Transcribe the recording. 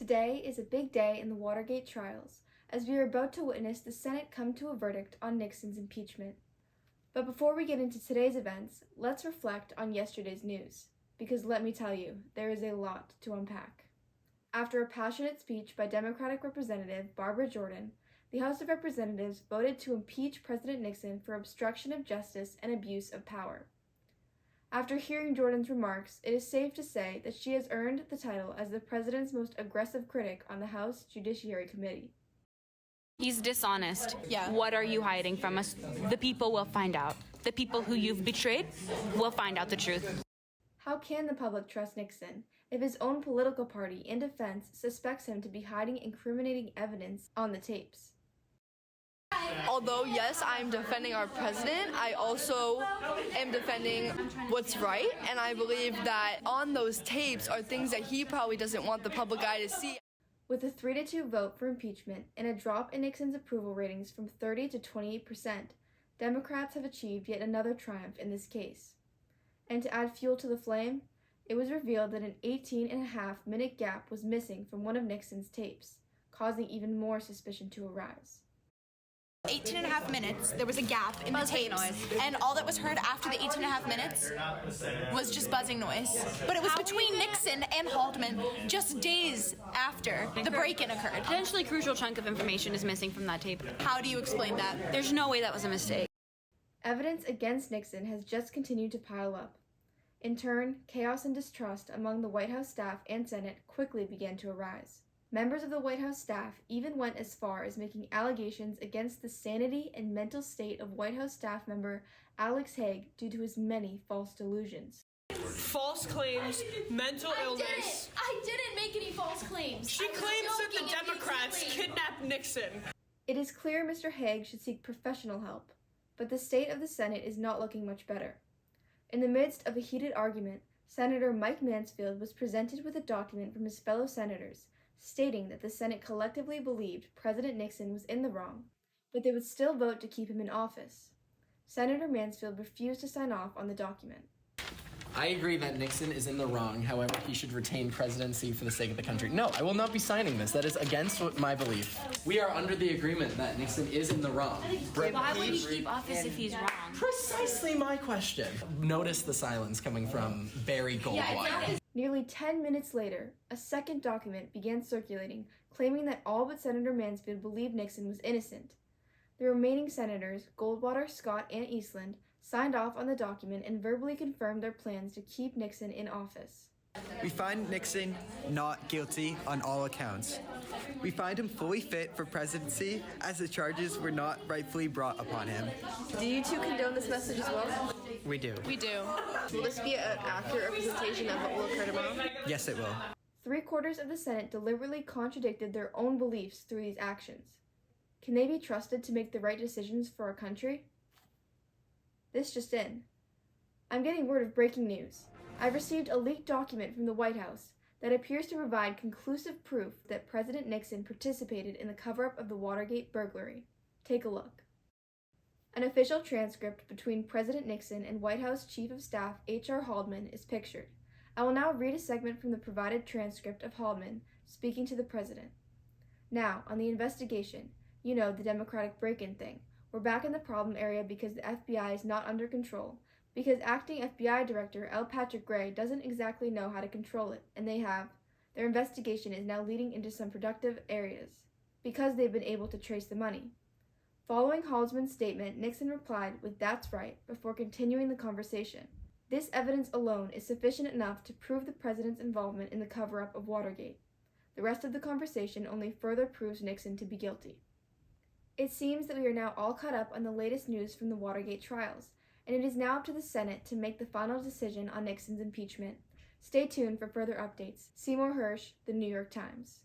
Today is a big day in the Watergate trials, as we are about to witness the Senate come to a verdict on Nixon's impeachment. But before we get into today's events, let's reflect on yesterday's news, because let me tell you, there is a lot to unpack. After a passionate speech by Democratic Representative Barbara Jordan, the House of Representatives voted to impeach President Nixon for obstruction of justice and abuse of power. After hearing Jordan's remarks, it is safe to say that she has earned the title as the president's most aggressive critic on the House Judiciary Committee. He's dishonest. Yeah. What are you hiding from us? The people will find out. The people who you've betrayed will find out the truth. How can the public trust Nixon if his own political party in defense suspects him to be hiding incriminating evidence on the tapes? Although, yes, I'm defending our president, I also am defending what's right, and I believe that on those tapes are things that he probably doesn't want the public eye to see. With a 3-2 vote for impeachment and a drop in Nixon's approval ratings from 30 to 28%, Democrats have achieved yet another triumph in this case. And to add fuel to the flame, it was revealed that an 18.5-minute gap was missing from one of Nixon's tapes, causing even more suspicion to arise. 18.5 minutes, there was a gap in the tapes, and all that was heard after the 18.5 minutes was just buzzing noise. But it was between Nixon and Haldeman just days after the break-in occurred. Potentially crucial chunk of information is missing from that tape. How do you explain that? There's no way that was a mistake. Evidence against Nixon has just continued to pile up. In turn, chaos and distrust among the White House staff and Senate quickly began to arise. Members of the White House staff even went as far as making allegations against the sanity and mental state of White House staff member Alex Haig due to his many false delusions. False claims, mental illness. I didn't make any false claims. She claims that the Democrats kidnapped Nixon. It is clear Mr. Haig should seek professional help, but the state of the Senate is not looking much better. In the midst of a heated argument, Senator Mike Mansfield was presented with a document from his fellow senators stating that the Senate collectively believed President Nixon was in the wrong, but they would still vote to keep him in office. Senator Mansfield refused to sign off on the document. I agree that Nixon is in the wrong, however, he should retain presidency for the sake of the country. No, I will not be signing this. That is against my belief. We are under the agreement that Nixon is in the wrong. Why would he keep office if he's wrong? Precisely my question. Notice the silence coming from Barry Goldwater. Nearly 10 minutes later, a second document began circulating, claiming that all but Senator Mansfield believed Nixon was innocent. The remaining senators, Goldwater, Scott, and Eastland, signed off on the document and verbally confirmed their plans to keep Nixon in office. We find Nixon not guilty on all accounts. We find him fully fit for presidency as the charges were not rightfully brought upon him. Do you two condone this message as well? We do. We do. Will this be an accurate representation of what will occur tomorrow? Yes, it will. 3/4 of the Senate deliberately contradicted their own beliefs through these actions. Can they be trusted to make the right decisions for our country? This just in. I'm getting word of breaking news. I've received a leaked document from the White House that appears to provide conclusive proof that President Nixon participated in the cover-up of the Watergate burglary. Take a look. An official transcript between President Nixon and White House Chief of Staff H.R. Haldeman is pictured. I will now read a segment from the provided transcript of Haldeman speaking to the President. Now, on the investigation, you know, the Democratic break-in thing. We're back in the problem area because the FBI is not under control, because acting FBI Director L. Patrick Gray doesn't exactly know how to control it, and their investigation is now leading into some productive areas, because they've been able to trace the money. Following Haldeman's statement, Nixon replied with "That's right," before continuing the conversation. This evidence alone is sufficient enough to prove the president's involvement in the cover-up of Watergate. The rest of the conversation only further proves Nixon to be guilty. It seems that we are now all caught up on the latest news from the Watergate trials, and it is now up to the Senate to make the final decision on Nixon's impeachment. Stay tuned for further updates. Seymour Hirsch, The New York Times.